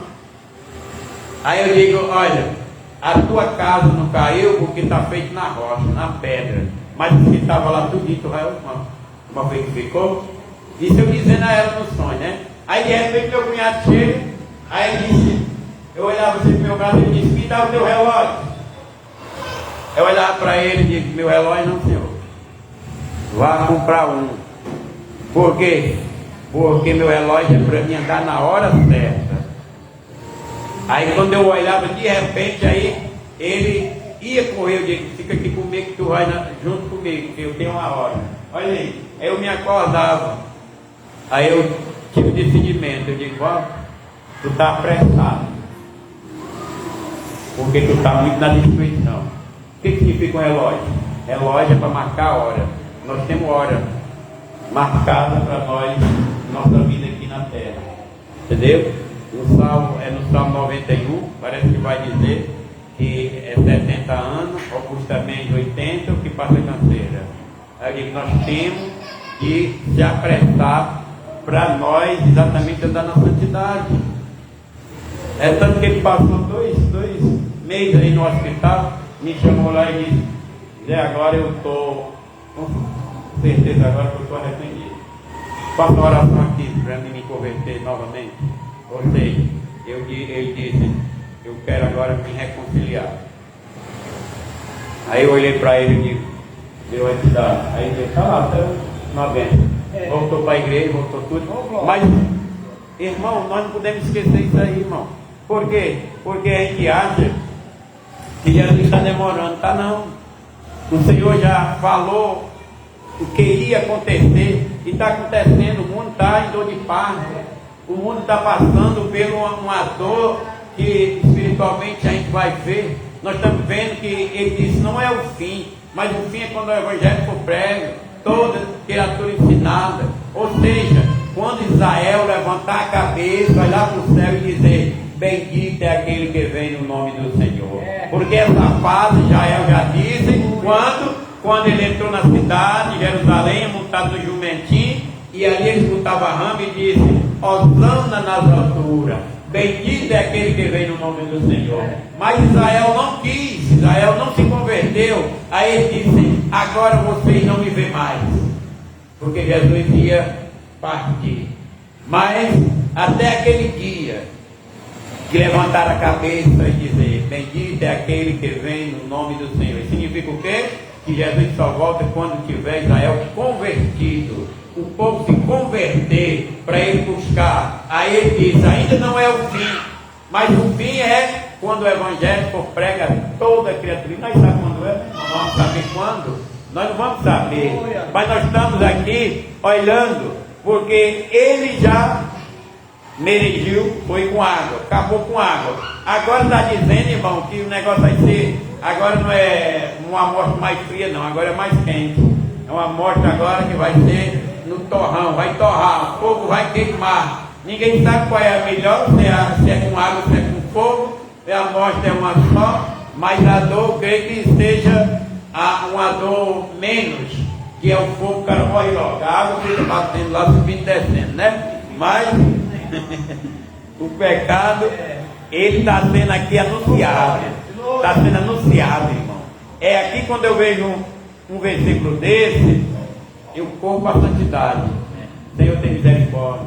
Aí eu digo, olha, a tua casa não caiu porque está feito na rocha, na pedra. Mas o que estava lá tudo, tu vai, uma vez que ficou. Isso eu dizendo a ela no sonho, né? Aí de repente meu cunhado chega, aí ele disse, eu olhava assim pro meu braço e ele disse, me dá o teu relógio. Eu olhava para ele e disse, meu relógio não, senhor. Vá comprar um. Por quê? Porque meu relógio é para mim andar na hora certa. Aí quando eu olhava, de repente, aí ele ia correr, eu digo, fica aqui comigo que tu vai junto comigo, que eu tenho uma hora. Olha aí, aí eu me acordava. Aí eu tive decidimento, eu digo, ó, tu está apressado. Porque tu está muito na destruição. O que significa um relógio? Relógio é para marcar a hora. Nós temos hora marcada para nós, nossa vida aqui na terra. Entendeu? No Salmo 91, parece que vai dizer que é 70 anos, Augusta Mendes 80, o que passa canseira. Aí nós temos que se apressar para nós exatamente andar na santidade. É tanto que ele passou dois meses aí no hospital, me chamou lá e disse: Zé, agora eu estou com certeza agora que eu estou arrependido. Faça uma oração aqui para me converter novamente. Ou seja, ele disse: eu quero agora me reconciliar. Aí eu olhei para ele e disse: deu entidade. Aí ele disse: tá lá, tá uma benção. Voltou para a igreja, voltou tudo. Mas, irmão, nós não podemos esquecer isso aí, irmão. Por quê? Porque a gente acha que Jesus está demorando. Tá não. O Senhor já falou o que iria acontecer e está acontecendo. O mundo está em dor de parto. O mundo está passando por uma dor que espiritualmente a gente vai ver. Nós estamos vendo que ele disse: não é o fim, mas o fim é quando o evangelho for prego, toda criatura ensinada. Ou seja, quando Israel levantar a cabeça, olhar para o céu e dizer: bendito é aquele que vem no nome do Senhor. Porque essa fase Israel já disse quando ele entrou na cidade, Jerusalém, montado no jumentinho, e ali ele escutava a rama e disse: Hosana nas alturas, bendito é aquele que vem no nome do Senhor. Mas Israel não quis, Israel não se converteu. Aí ele disse: agora vocês não me vêem mais, porque Jesus ia partir. Mas até aquele dia que levantaram a cabeça e dizer: bendito é aquele que vem no nome do Senhor. Isso significa o quê? Que Jesus só volta quando tiver Israel convertido, o povo se converter para ele buscar. Aí ele diz: ainda não é o fim, mas o fim é quando o evangelho for prega a toda criatura. E nós sabemos quando é, nós vamos saber quando, nós não vamos saber, mas nós estamos aqui olhando, porque ele já mergiu, foi com água, acabou com água. Agora está dizendo, irmão, que o negócio vai ser, agora não é uma morte mais fria não, agora é mais quente. É uma morte agora que vai ser no torrão, vai torrar, o fogo vai queimar. Ninguém sabe qual é a melhor, se é com água, se é com fogo. A morte é uma só, mas a dor, creio que seja uma dor menos, que é o fogo, o cara morre logo. A água fica batendo lá, subindo e descendo, né? Mas o pecado, ele está sendo aqui anunciado. Está sendo anunciado, irmão. É aqui quando eu vejo um versículo desse, eu corro para a santidade. Senhor, tem misericórdia.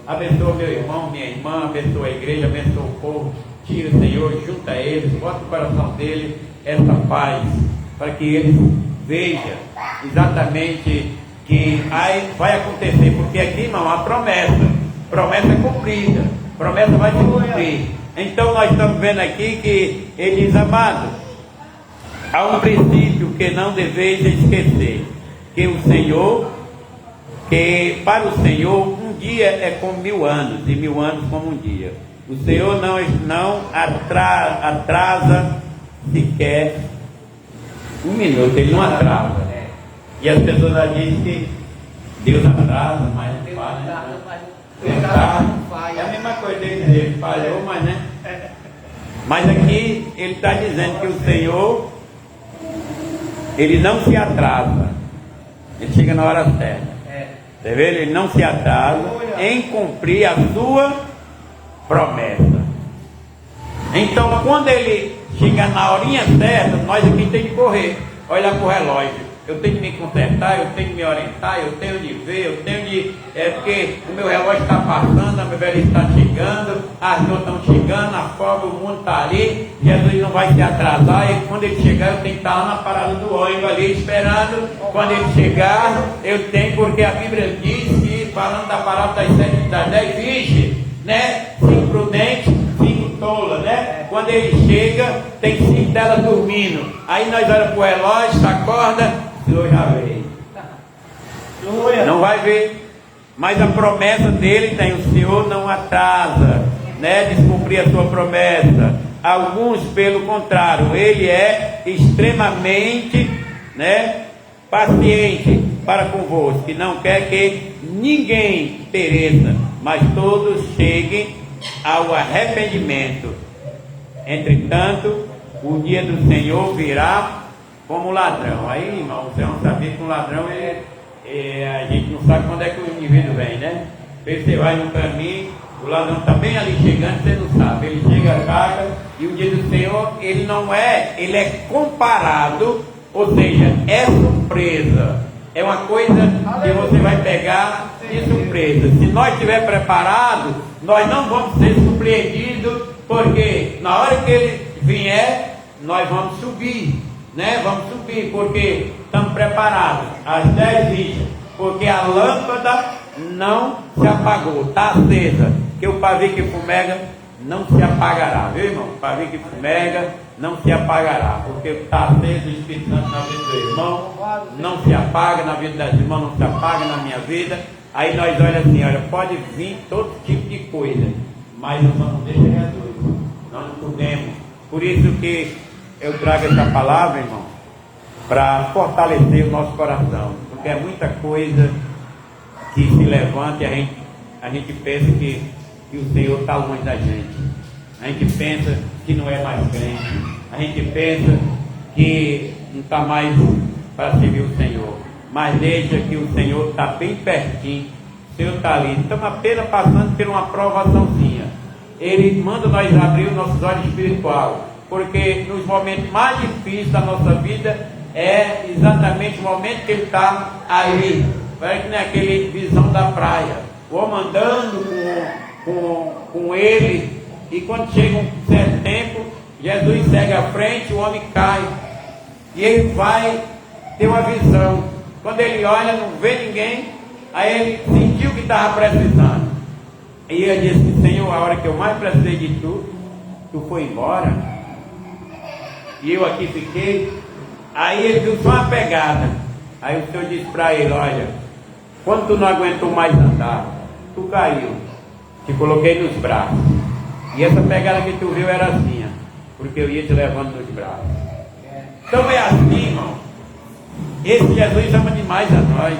Abençoa meu irmão, minha irmã, abençoa a igreja, abençoa o povo. Tira, Senhor, junta eles, bota no coração dele essa paz, para que eles vejam exatamente que aí vai acontecer. Porque aqui, irmão, a promessa é cumprida, promessa vai se cumprir. Então nós estamos vendo aqui que ele diz: amado, há um princípio que não deveis esquecer, que o Senhor, que para o Senhor um dia é como 1000 anos, e 1000 anos como um dia. O Senhor não atrasa sequer um minuto, ele não atrasa. E as pessoas já dizem que Deus atrasa, mas não faz. É a mesma coisa dele dizer: ele falhou, mas né? Mas aqui ele está dizendo que o Senhor, ele não se atrasa, ele chega na hora certa. Você vê? Ele não se atrasa em cumprir a sua promessa. Então, quando ele chegar na horinha certa, nós aqui temos que correr, olhar para o relógio. Eu tenho que me consertar, eu tenho que me orientar, eu tenho de ver, eu tenho de... porque o meu relógio está passando, a minha velhice está chegando, as dores estão chegando, a fome, o mundo está ali, Jesus não vai se atrasar, e quando ele chegar, eu tenho que estar lá na parada do ônibus ali, esperando. Quando ele chegar, eu tenho, porque a Bíblia diz que, falando da parábola das 7 e das 10, vixe, né? 5 prudentes, 5 tolas, né? Quando ele chega, tem 5 delas dormindo. Aí nós olhamos para o relógio, acorda, o Senhor já veio. Não vai ver. Mas a promessa dele tem: o Senhor não atrasa, né, de cumprir a sua promessa. Alguns, pelo contrário, ele é extremamente, né, paciente para convosco, que não quer que ninguém pereça, mas todos cheguem ao arrependimento. Entretanto, o dia do Senhor virá como ladrão. Aí, irmão, você não sabia que um ladrão a gente não sabe quando é que o indivíduo vem, né? Você vai no caminho, o ladrão está bem ali chegando, você não sabe. Ele chega, carga, e o dia do Senhor, ele é comparado, ou seja, é surpresa. É uma coisa que você vai pegar de surpresa. Se nós estiver preparados, nós não vamos ser surpreendidos, porque na hora que ele vier, nós vamos subir, né? Vamos subir, porque estamos preparados. Às 10h20, porque a lâmpada não se apagou, está acesa. Que o pavio que fumega não se apagará, viu, irmão? O pavio que fumega não se apagará, porque está aceso o Espírito Santo na vida do irmão, não se apaga na vida das irmãs, não se apaga na minha vida. Aí nós olhamos assim, olha, pode vir todo tipo de coisa, mas nós não deixamos Jesus, nós não podemos. Por isso que eu trago essa palavra, irmão, para fortalecer o nosso coração, porque é muita coisa que se levanta e a gente pensa que o Senhor está longe da gente. A gente pensa que não é mais crente. A gente pensa que não está mais para servir o Senhor. Mas deixa que o Senhor está bem pertinho. O Senhor está ali. Estamos apenas passando por uma provaçãozinha. Ele manda nós abrir os nossos olhos espirituais. Porque nos momentos mais difíceis da nossa vida é exatamente o momento que ele está aí. Parece que nem aquele visão da praia. O homem andando com ele. E quando chega um certo tempo, Jesus segue à frente, o homem cai. E ele vai ter uma visão. Quando ele olha, não vê ninguém. Aí ele sentiu que estava precisando. E ele disse: Senhor, a hora que eu mais precisei de tu, tu foi embora. E eu aqui fiquei. Aí ele viu só uma pegada. Aí o Senhor disse para ele: olha, quando tu não aguentou mais andar, tu caiu. Te coloquei nos braços. E essa pegada que tu viu era assim, ó, porque eu ia te levando nos braços. Então é assim, irmão. Esse Jesus ama demais a nós.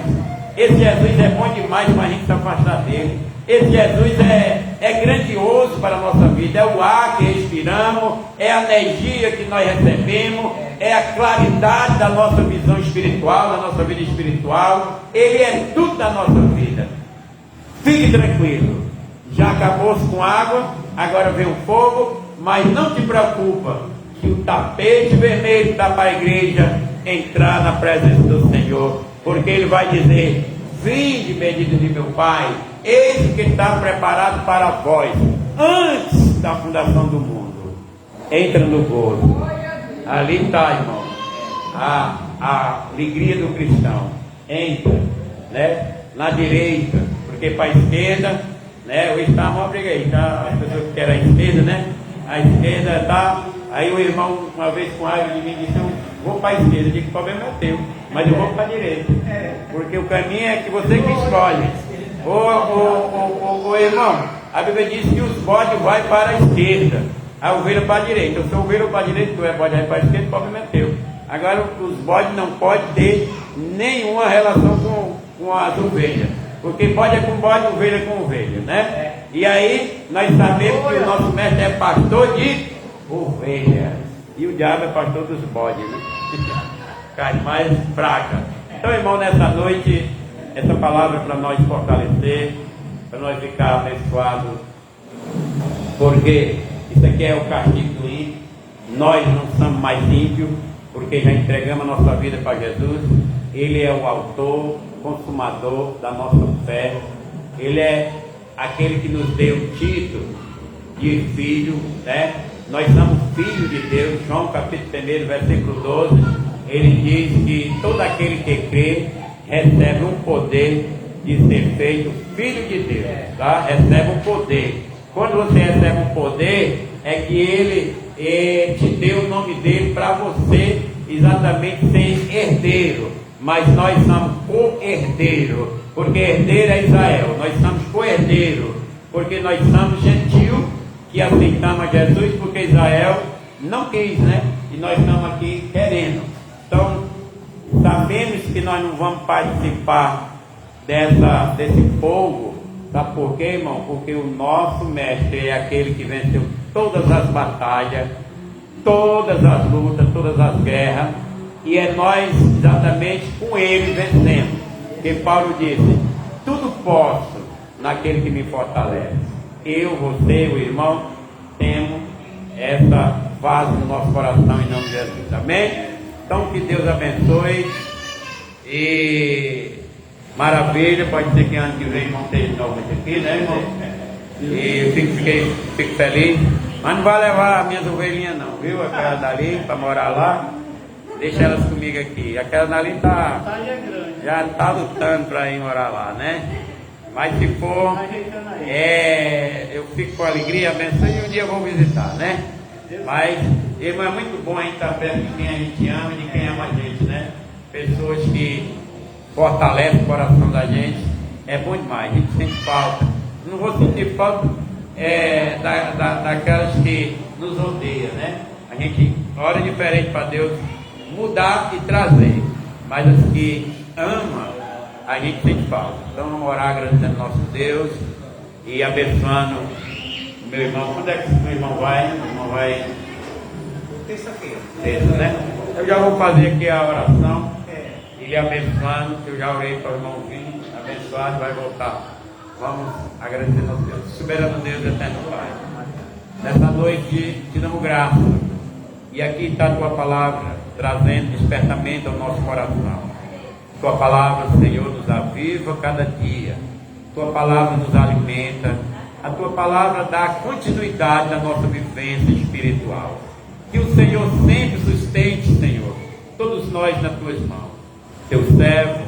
Esse Jesus é bom demais para a gente se afastar dele. Esse Jesus é grandioso para a nossa vida. É o ar que respiramos, é a energia que nós recebemos, é a claridade da nossa visão espiritual, da nossa vida espiritual. Ele é tudo da nossa vida. Fique tranquilo. Já acabou-se com água, agora vem o fogo, mas não te preocupa que o tapete vermelho está para a igreja entrar na presença do Senhor, porque ele vai dizer: vinde, bendito de meu Pai, eis que está preparado para vós antes da fundação do mundo. Entra no gozo. Ali está, irmão, a alegria do cristão. Entra, né? Na direita, porque para a esquerda, né? Hoje está uma briga aí, tá? As pessoas que querem a esquerda, né? A esquerda está. Aí o irmão, uma vez com raiva de mim, disse: eu vou para a esquerda. Eu digo: o problema é teu, mas eu vou para a direita, porque o caminho é que você que escolhe. Ô irmão, a Bíblia diz que os bodes vai para a esquerda, a ovelha para a direita. Se a ovelha para a direita, tu é bode, vai para a esquerda, o problema é teu. Agora os bodes não podem ter nenhuma relação com as ovelhas. Porque bode é com bode, ovelha é com ovelha, né? E aí nós sabemos que o nosso mestre é pastor de ovelhas. E o diabo é pastor dos bodes, né? Carne mais fraca. Então, irmão, nessa noite, essa palavra para nós fortalecer, para nós ficar abençoados. Porque isso aqui é o castigo do ímpio. Nós não somos mais ímpios, porque já entregamos a nossa vida para Jesus. Ele é o autor, consumador da nossa fé. Ele é aquele que nos deu o título de filho, né? Nós somos filhos de Deus. João capítulo 1, versículo 12, ele diz que todo aquele que crê recebe um poder de ser feito filho de Deus, tá? Recebe um poder. Quando você recebe um poder, é que ele te deu o nome dele para você exatamente ser herdeiro. Mas nós somos co-herdeiro, porque herdeiro é Israel. Nós somos co-herdeiro, porque nós somos gentil, que aceitamos a Jesus, porque Israel não quis, né? E nós estamos aqui querendo. Então, sabemos que nós não vamos participar desse fogo. Sabe por quê, irmão? Porque o nosso mestre é aquele que venceu todas as batalhas todas as lutas, todas as guerras, e é nós exatamente com Ele vencemos. Porque Paulo disse: tudo posso naquele que me fortalece. Eu, você, o irmão, temos essa paz no nosso coração em nome de Jesus. Amém? Então que Deus abençoe. E maravilha, pode ser que ano que vem vão ter novamente aqui, né, irmão? E eu fico feliz. Mas não vai levar as minhas ovelhinhas não, viu? Aquela dali para morar lá. Deixa elas comigo aqui. Aquela dali já está lutando para ir morar lá, né? Mas se for, eu fico com alegria, abençoe, e um dia eu vou visitar, né? Mas, irmão, é muito bom a gente estar perto de quem a gente ama e de quem ama a gente, né? Pessoas que fortalecem o coração da gente, é bom demais, a gente sente falta. Não vou sentir falta daquelas que nos odeiam, né? A gente ora diferente para Deus mudar e trazer, mas as que amam, a gente sente falta. Então vamos orar agradecendo nosso Deus e abençoando o meu irmão. Quando é que o meu irmão vai? O irmão vai terça-feira, né? Eu já vou fazer aqui a oração, ele abençoando, que eu já orei para o irmão vir, abençoado e vai voltar. Vamos agradecer a Deus. Soberano Deus, eterno Pai, nessa noite te damos graça, e aqui está a tua palavra trazendo despertamento ao nosso coração. Tua palavra, Senhor, nos aviva cada dia. Tua palavra nos alimenta. A tua palavra dá continuidade à nossa vivência espiritual. Que o Senhor sempre sustente, Senhor, todos nós nas tuas mãos. Teu servo,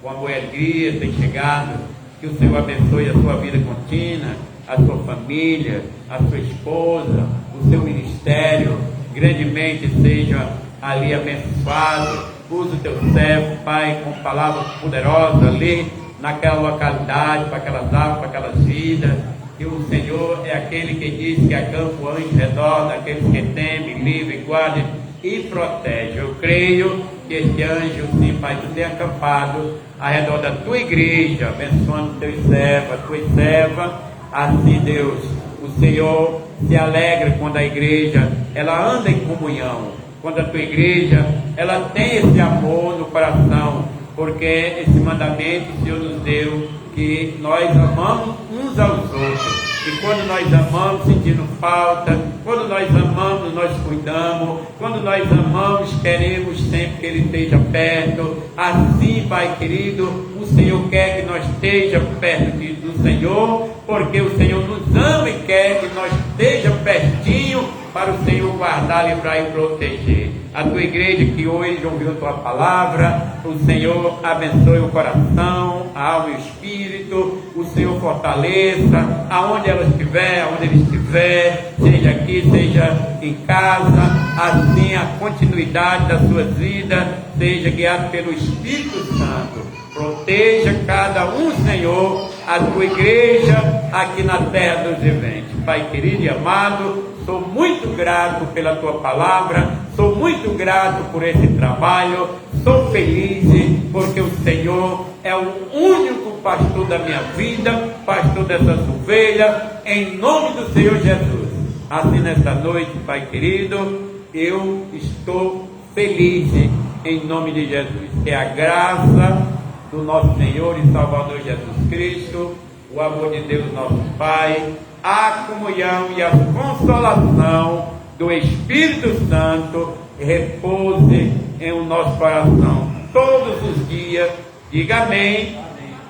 com amor e alegria, tem chegado. Que o Senhor abençoe a sua vida contínua, a sua família, a sua esposa, o seu ministério, grandemente seja ali abençoado. Usa o teu servo, Pai, com palavras poderosas ali naquela localidade, para aquelas almas, para aquelas vidas. Que o Senhor é aquele que diz que acampa o anjo em redor daqueles que temem, livre, guarda e protege. Eu creio que este anjo, sim, Pai, tu tem acampado ao redor da tua igreja, abençoando os teus servos, as tuas servas. Assim, Deus, o Senhor se alegra quando a igreja ela anda em comunhão. Quando a tua igreja, ela tem esse amor no coração, porque esse mandamento o Senhor nos deu, que nós amamos uns aos outros. E quando nós amamos, sentindo falta, quando nós amamos, nós cuidamos, quando nós amamos, queremos sempre que Ele esteja perto. Assim, Pai querido, o Senhor quer que nós estejamos perto do Senhor, porque o Senhor nos ama e quer que nós estejamos pertinho para o Senhor guardar, livrar e proteger. A tua igreja que hoje ouviu a tua palavra, o Senhor abençoe o coração, a alma e o espírito, o Senhor fortaleça, aonde ela estiver, aonde ele estiver, seja aqui, seja em casa, assim a continuidade da sua vida seja guiada pelo Espírito Santo. Proteja cada um, Senhor, a tua igreja aqui na terra dos viventes. Pai querido e amado, sou muito grato pela tua palavra, sou muito grato por esse trabalho, sou feliz porque o Senhor é o único pastor da minha vida, pastor dessas ovelhas, em nome do Senhor Jesus. Assim nesta noite, Pai querido, eu estou feliz em nome de Jesus. Que a graça do nosso Senhor e Salvador Jesus Cristo, o amor de Deus nosso Pai, a comunhão e a consolação do Espírito Santo repouse em o nosso coração todos os dias. Diga amém.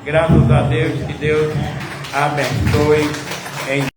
Graças a Deus, que Deus abençoe em